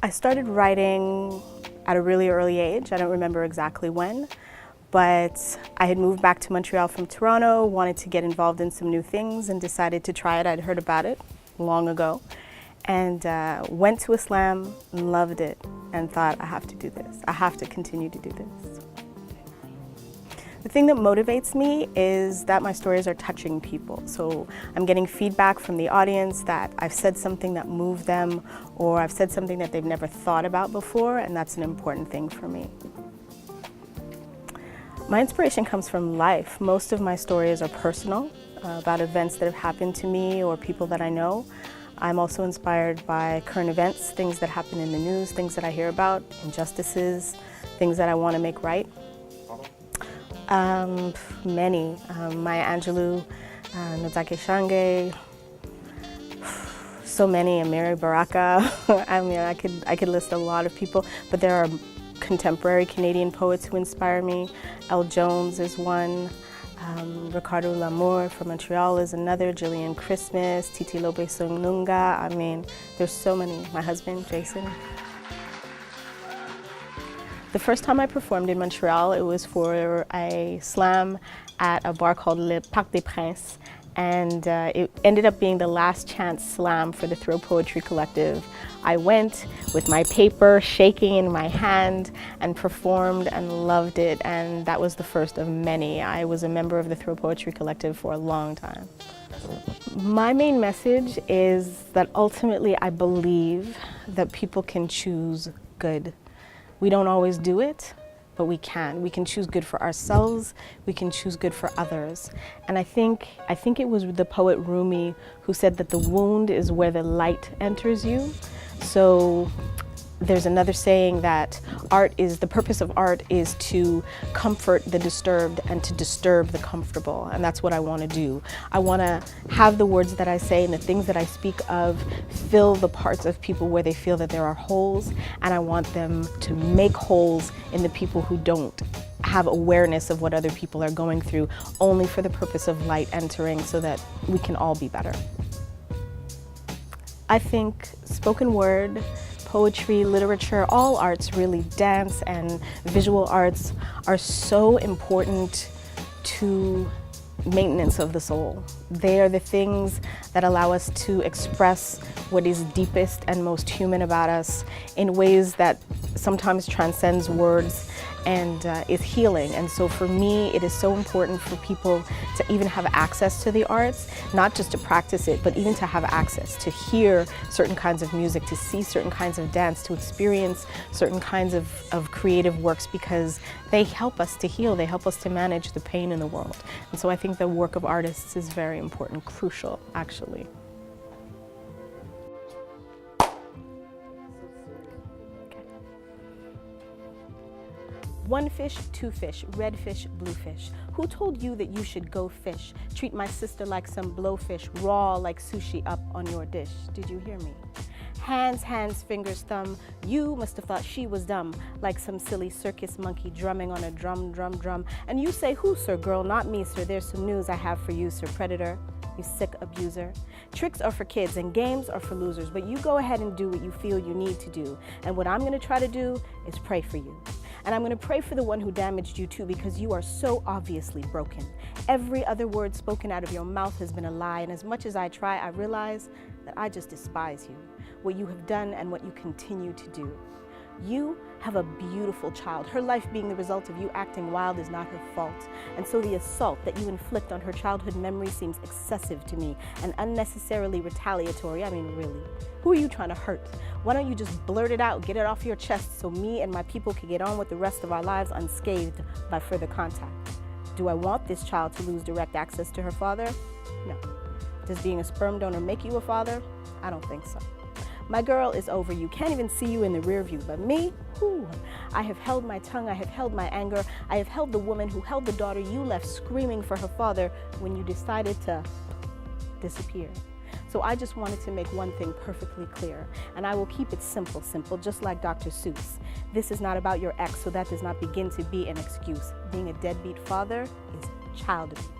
I started writing at a really early age. I don't remember exactly when, but I had moved back to Montreal from Toronto, wanted to get involved in some new things and decided to try it. I'd heard about it long ago and went to a slam, loved it, and thought, I have to do this. I have to continue to do this. The thing that motivates me is that my stories are touching people. So I'm getting feedback from the audience that I've said something that moved them, or I've said something that they've never thought about before, and that's an important thing for me. My inspiration comes from life. Most of my stories are personal, about events that have happened to me or people that I know. I'm also inspired by current events, things that happen in the news, things that I hear about, injustices, things that I want to make right. Many. Maya Angelou, Nozake Shange, so many, Amiri Baraka. I mean, I could list a lot of people, but there are contemporary Canadian poets who inspire me. Elle Jones is one. Ricardo Lamour from Montreal is another. Gillian Christmas, Titi Lope Nunga. I mean, there's so many. My husband, Jason. The first time I performed in Montreal, it was for a slam at a bar called Le Parc des Princes, and it ended up being the last chance slam for the Throw Poetry Collective. I went with my paper shaking in my hand and performed and loved it, and that was the first of many. I was a member of the Throw Poetry Collective for a long time. My main message is that ultimately I believe that people can choose good. We don't always do it, but we can. We can choose good for ourselves, we can choose good for others. And I think it was the poet Rumi who said that the wound is where the light enters you. So there's another saying that the purpose of art is to comfort the disturbed and to disturb the comfortable, and that's what I want to do. I want to have the words that I say and the things that I speak of fill the parts of people where they feel that there are holes, and I want them to make holes in the people who don't have awareness of what other people are going through, only for the purpose of light entering so that we can all be better. I think spoken word, poetry, literature, all arts really, dance and visual arts are so important to maintenance of the soul. They are the things that allow us to express what is deepest and most human about us in ways that sometimes transcends words and is healing. And so for me, it is so important for people to even have access to the arts, not just to practice it, but even to have access, to hear certain kinds of music, to see certain kinds of dance, to experience certain kinds of creative works, because they help us to heal, they help us to manage the pain in the world. And so I think the work of artists is very important, crucial, actually. One fish, two fish, red fish, blue fish. Who told you that you should go fish? Treat my sister like some blowfish, raw like sushi up on your dish. Did you hear me? Hands, hands, fingers, thumb. You must have thought she was dumb, like some silly circus monkey drumming on a drum, drum, drum. And you say, who, sir? Girl, not me, sir. There's some news I have for you, sir. Predator, you sick abuser. Tricks are for kids and games are for losers, but you go ahead and do what you feel you need to do. And what I'm gonna try to do is pray for you. And I'm going to pray for the one who damaged you too, because you are so obviously broken. Every other word spoken out of your mouth has been a lie, and as much as I try, I realize that I just despise you, what you have done and what you continue to do. You have a beautiful child. Her life being the result of you acting wild is not her fault. And so the assault that you inflict on her childhood memory seems excessive to me and unnecessarily retaliatory. I mean, really, who are you trying to hurt? Why don't you just blurt it out, get it off your chest so me and my people can get on with the rest of our lives unscathed by further contact? Do I want this child to lose direct access to her father? No. Does being a sperm donor make you a father? I don't think so. My girl is over you. Can't even see you in the rear view. But me, whew, I have held my tongue, I have held my anger, I have held the woman who held the daughter you left screaming for her father when you decided to disappear. So I just wanted to make one thing perfectly clear, and I will keep it simple, just like Dr. Seuss. This is not about your ex, so that does not begin to be an excuse. Being a deadbeat father is child abuse.